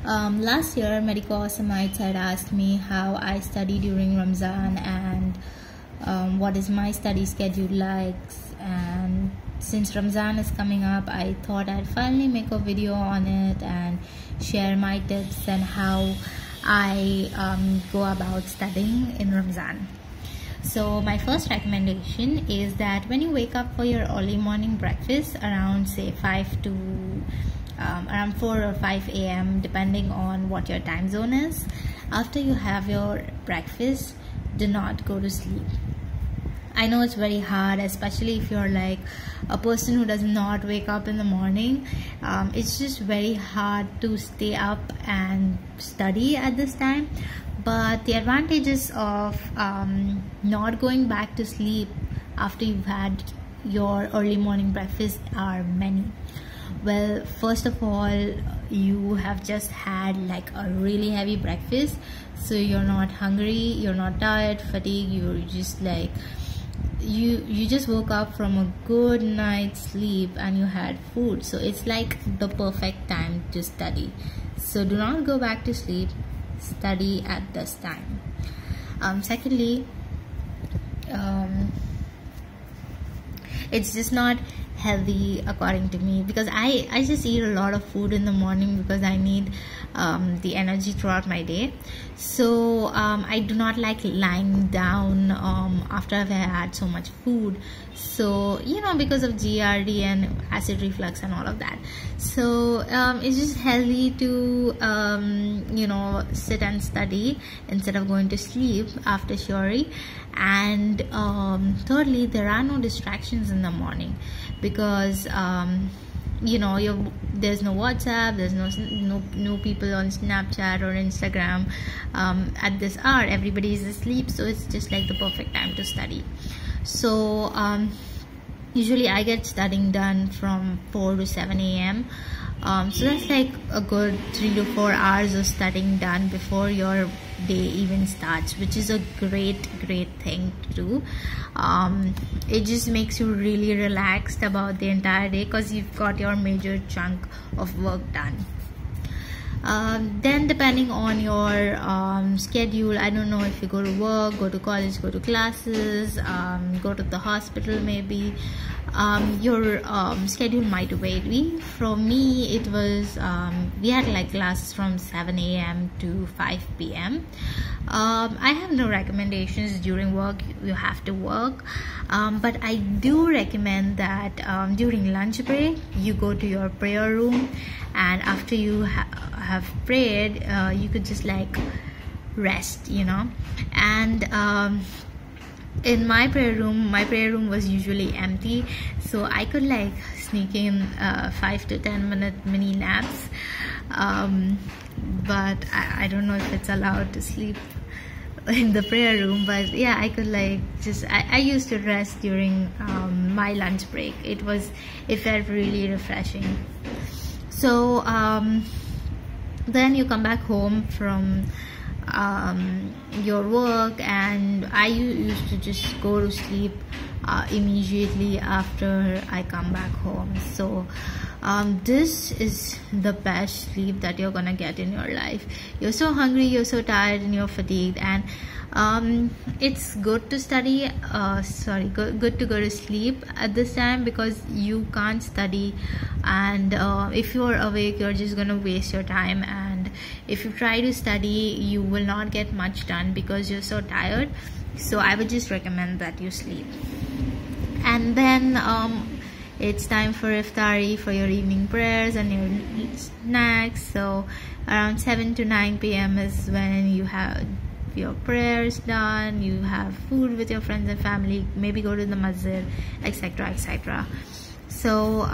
Last year, Medical Awesomeites had asked me how I study during Ramazan and what is my study schedule like. And since Ramazan is coming up, I thought I'd finally make a video on it and share my tips and how I go about studying in Ramazan. So my first recommendation is that when you wake up for your early morning breakfast around say around 4 or 5 a.m. depending on what your time zone is, after you have your breakfast, do not go to sleep. I know it's very hard, especially if you're like a person who does not wake up in the morning. It's just very hard to stay up and study at this time. But the advantages of not going back to sleep after you've had your early morning breakfast are many. Well, first of all, you have just had like a really heavy breakfast, so you're not hungry, you're not tired, fatigued, you're just like you just woke up from a good night's sleep and you had food, so it's like the perfect time to study. So do not go back to sleep, study at this time. Secondly, it's just not healthy according to me, because I just eat a lot of food in the morning because I need the energy throughout my day. So I do not like lying down after I've had so much food, so because of GRD and acid reflux and all of that. So it's just healthy to sit and study instead of going to sleep after shuri. And thirdly, there are no distractions in the morning, because there's no WhatsApp, there's no people on Snapchat or Instagram at this hour. Everybody is asleep, so it's just like the perfect time to study. So usually I get studying done from 4 to 7 a.m. So that's like a good 3 to 4 hours of studying done before your day even starts, which is a great thing to do. It just makes you really relaxed about the entire day because you've got your major chunk of work done. Then depending on your schedule, I don't know if you go to work, go to college, go to classes, go to the hospital maybe, your schedule might vary. For me, it was we had like classes from 7 a.m. to 5 p.m. I have no recommendations during work. You have to work, but I do recommend that during lunch break you go to your prayer room, and after you have prayed, you could just like rest, and in my prayer room was usually empty, so I could like sneak in 5 to 10 minute mini naps, but I don't know if it's allowed to sleep in the prayer room. But yeah, I could like I used to rest during my lunch break. It felt really refreshing. So then you come back home from your work, and I used to just go to sleep immediately after I come back home. So this is the best sleep that you're gonna get in your life. You're so hungry, you're so tired, and you're fatigued, and it's good to study good to go to sleep at this time, because you can't study, and if you're awake, you're just gonna waste your time, and if you try to study, you will not get much done because you're so tired. So I would just recommend that you sleep. And then it's time for iftari, for your evening prayers and your snacks. So around 7 to 9 p.m. is when you have your prayers done, you have food with your friends and family, maybe go to the masjid, etc, etc. So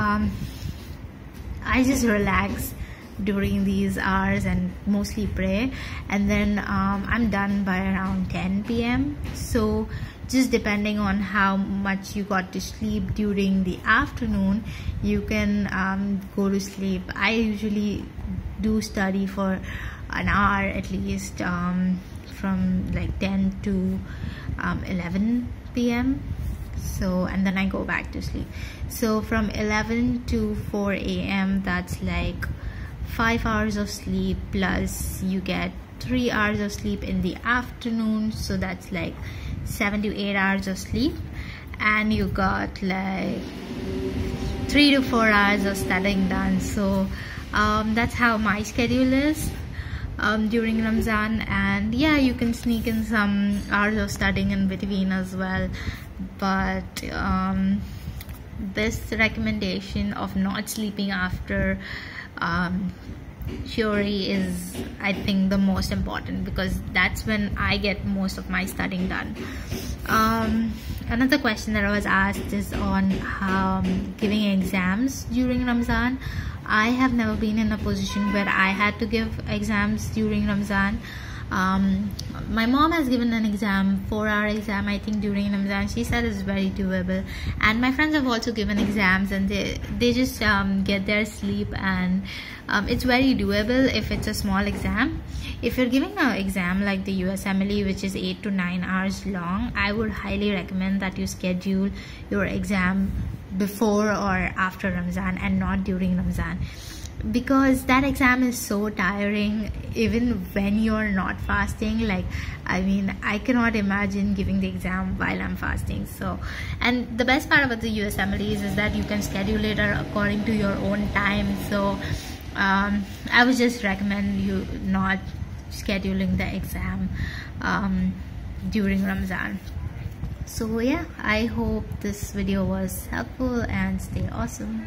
I just relax during these hours and mostly pray, and then I'm done by around 10 p.m. So just depending on how much you got to sleep during the afternoon, you can go to sleep. I usually do study for an hour at least, from like 10 to 11 p.m. So, and then I go back to sleep. So from 11 to 4 a.m. that's like 5 hours of sleep, plus you get 3 hours of sleep in the afternoon, so that's like 7 to 8 hours of sleep, and you got like 3 to 4 hours of studying done. So that's how my schedule is during Ramazan. And yeah, you can sneak in some hours of studying in between as well, but this recommendation of not sleeping after Shuri is, I think, the most important, because that's when I get most of my studying done. Another question that I was asked is on giving exams during Ramazan. I have never been in a position where I had to give exams during Ramazan. My mom has given an exam, 4-hour exam, I think, during Ramazan. She said it's very doable, and my friends have also given exams, and they just get their sleep, and it's very doable if it's a small exam. If you're giving an exam like the USMLE, which is 8 to 9 hours long, I would highly recommend that you schedule your exam before or after Ramazan and not during Ramazan, because that exam is so tiring even when you're not fasting. Like, I mean, I cannot imagine giving the exam while I'm fasting. So, and the best part about the USMLEs is that you can schedule it according to your own time. So I would just recommend you not scheduling the exam during Ramazan. So yeah, I hope this video was helpful, and stay awesome.